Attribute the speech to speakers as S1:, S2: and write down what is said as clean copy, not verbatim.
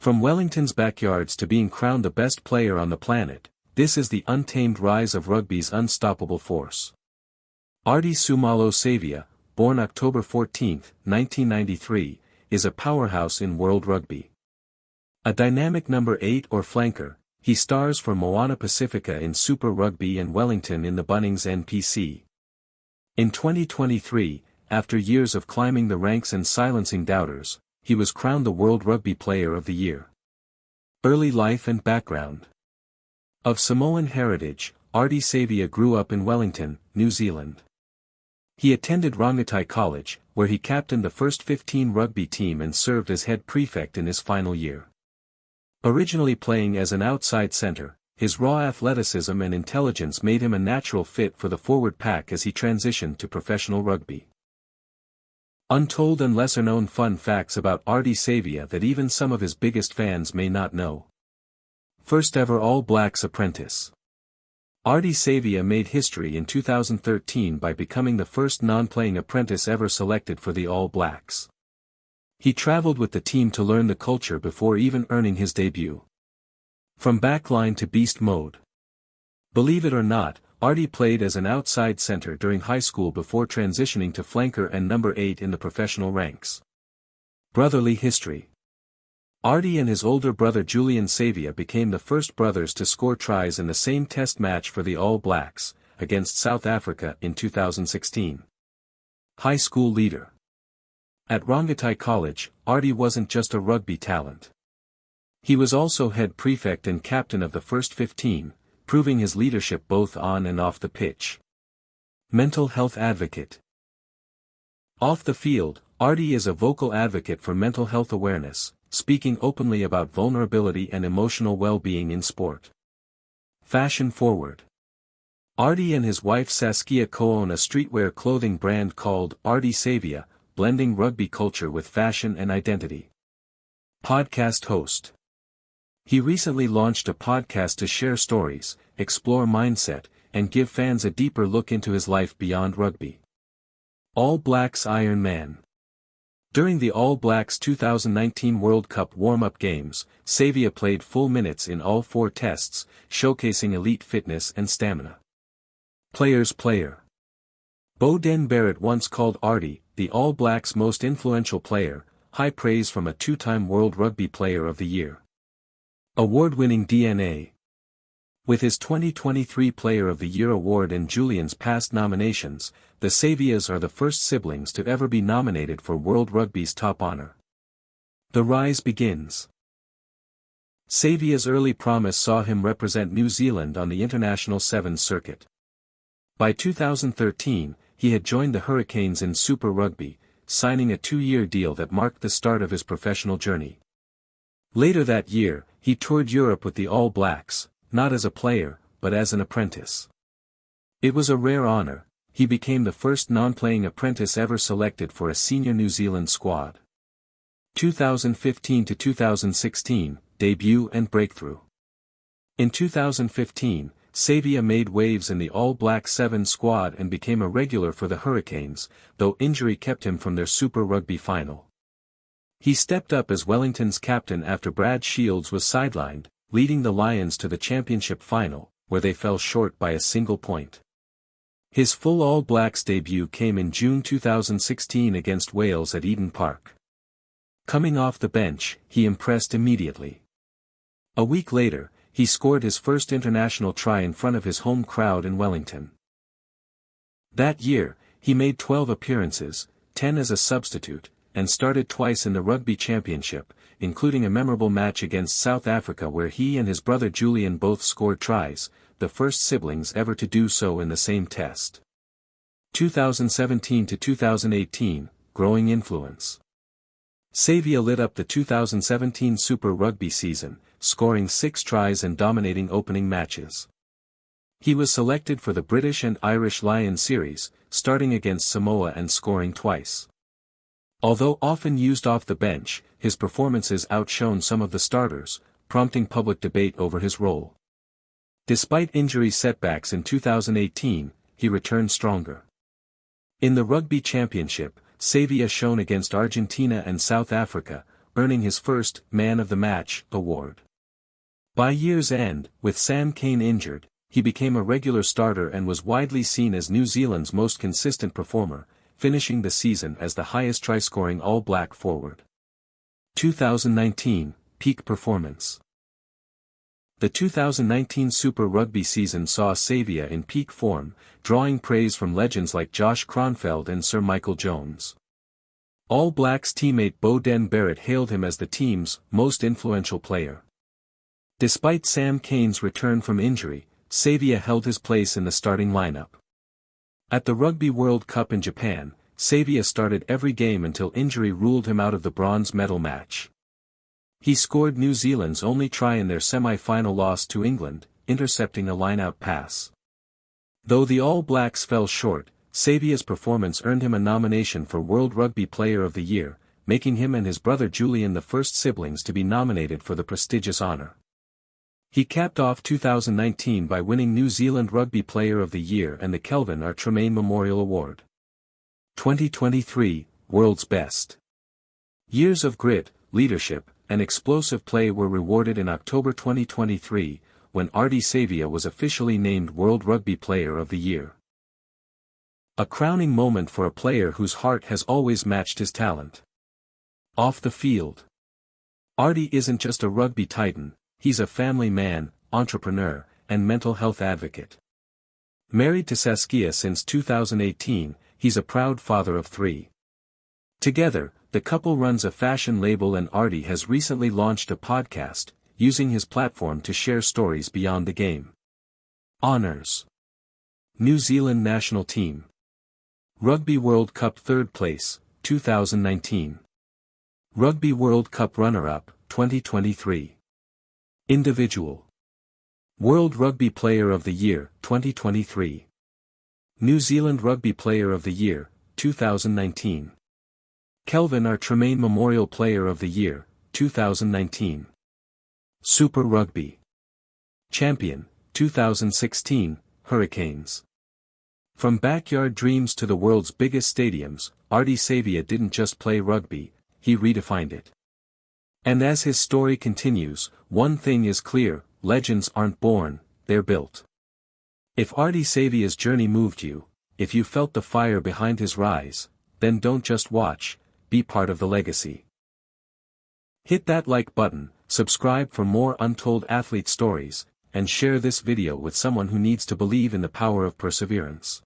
S1: From Wellington's backyards to being crowned the best player on the planet, this is the untamed rise of rugby's unstoppable force. Ardie Savea, born October 14, 1993, is a powerhouse in World Rugby. A dynamic number 8 or flanker, he stars for Moana Pasifika in Super Rugby and Wellington in the Bunnings NPC. In 2023, after years of climbing the ranks and silencing doubters, he was crowned the World Rugby Player of the Year. Early life and background. Of Samoan heritage, Ardie Savea grew up in Wellington, New Zealand. He attended Rongotai College, where he captained the first 15 rugby team and served as head prefect in his final year. Originally playing as an outside centre, his raw athleticism and intelligence made him a natural fit for the forward pack as he transitioned to professional rugby. Untold and lesser-known fun facts about Ardie Savea that even some of his biggest fans may not know. First ever All Blacks apprentice. Ardie Savea made history in 2013 by becoming the first non-playing apprentice ever selected for the All Blacks. He travelled with the team to learn the culture before even earning his debut. From backline to beast mode. Believe it or not, Ardie played as an outside centre during high school before transitioning to flanker and number 8 in the professional ranks. Brotherly history. Ardie and his older brother Julian Savea became the first brothers to score tries in the same test match for the All Blacks, against South Africa in 2016. High school leader. At Rongotai College, Ardie wasn't just a rugby talent. He was also head prefect and captain of the first 15, proving his leadership both on and off the pitch. Mental health advocate. Off the field, Ardie is a vocal advocate for mental health awareness, speaking openly about vulnerability and emotional well-being in sport. Fashion forward. Ardie and his wife Saskia co-own a streetwear clothing brand called Ardie Savea, blending rugby culture with fashion and identity. Podcast host. He recently launched a podcast to share stories, explore mindset, and give fans a deeper look into his life beyond rugby. All Blacks Iron Man. During the All Blacks 2019 World Cup warm-up games, Savea played full minutes in all 4 tests, showcasing elite fitness and stamina. Players Player. Bowden Barrett once called Ardie the All Blacks' most influential player, high praise from a 2-time World Rugby Player of the Year. Award-winning DNA. With his 2023 Player of the Year award and Julian's past nominations, the Saveas are the first siblings to ever be nominated for World Rugby's top honor. The rise begins. Savea's early promise saw him represent New Zealand on the International Sevens circuit. By 2013, he had joined the Hurricanes in Super Rugby, signing a 2-year deal that marked the start of his professional journey. Later that year, he toured Europe with the All Blacks, not as a player, but as an apprentice. It was a rare honor. He became the first non-playing apprentice ever selected for a senior New Zealand squad. 2015 to 2016, debut and breakthrough. In 2015, Savea made waves in the All Black 7 squad and became a regular for the Hurricanes, though injury kept him from their Super Rugby final. He stepped up as Wellington's captain after Brad Shields was sidelined, leading the Lions to the championship final, where they fell short by a single point. His full All Blacks debut came in June 2016 against Wales at Eden Park. Coming off the bench, he impressed immediately. A week later, he scored his first international try in front of his home crowd in Wellington. That year, he made 12 appearances, 10 as a substitute, and started twice in the Rugby Championship, including a memorable match against South Africa where he and his brother Julian both scored tries, the first siblings ever to do so in the same test. 2017 to 2018, growing influence. Savea lit up the 2017 Super Rugby season, scoring 6 tries and dominating opening matches. He was selected for the British and Irish Lions series, starting against Samoa and scoring twice. Although often used off the bench, his performances outshone some of the starters, prompting public debate over his role. Despite injury setbacks in 2018, he returned stronger. In the Rugby Championship, Savea shone against Argentina and South Africa, earning his first Man of the Match award. By year's end, with Sam Cane injured, he became a regular starter and was widely seen as New Zealand's most consistent performer, finishing the season as the highest try-scoring All Black forward. 2019, peak performance. The 2019 Super Rugby season saw Savea in peak form, drawing praise from legends like Josh Kronfeld and Sir Michael Jones. All Blacks teammate Beauden Barrett hailed him as the team's most influential player. Despite Sam Cane's return from injury, Savea held his place in the starting lineup. At the Rugby World Cup in Japan, Savea started every game until injury ruled him out of the bronze medal match. He scored New Zealand's only try in their semi-final loss to England, intercepting a line-out pass. Though the All Blacks fell short, Savea's performance earned him a nomination for World Rugby Player of the Year, making him and his brother Julian the first siblings to be nominated for the prestigious honour. He capped off 2019 by winning New Zealand Rugby Player of the Year and the Kelvin R. Tremaine Memorial Award. 2023, World's Best. Years of grit, leadership, and explosive play were rewarded in October 2023, when Ardie Savea was officially named World Rugby Player of the Year. A crowning moment for a player whose heart has always matched his talent. Off the field. Ardie isn't just a rugby titan, he's a family man, entrepreneur, and mental health advocate. Married to Saskia since 2018, he's a proud father of 3. Together, the couple runs a fashion label and Ardie has recently launched a podcast, using his platform to share stories beyond the game. Honours. New Zealand National Team. Rugby World Cup 3rd place, 2019. Rugby World Cup runner-up, 2023. Individual. World Rugby Player of the Year, 2023. New Zealand Rugby Player of the Year, 2019. Kelvin R. Tremaine Memorial Player of the Year, 2019. Super Rugby Champion, 2016, Hurricanes. From backyard dreams to the world's biggest stadiums, Ardie Savea didn't just play rugby, he redefined it. And as his story continues, one thing is clear, legends aren't born, they're built. If Ardie Savea's journey moved you, if you felt the fire behind his rise, then don't just watch, be part of the legacy. Hit that like button, subscribe for more untold athlete stories, and share this video with someone who needs to believe in the power of perseverance.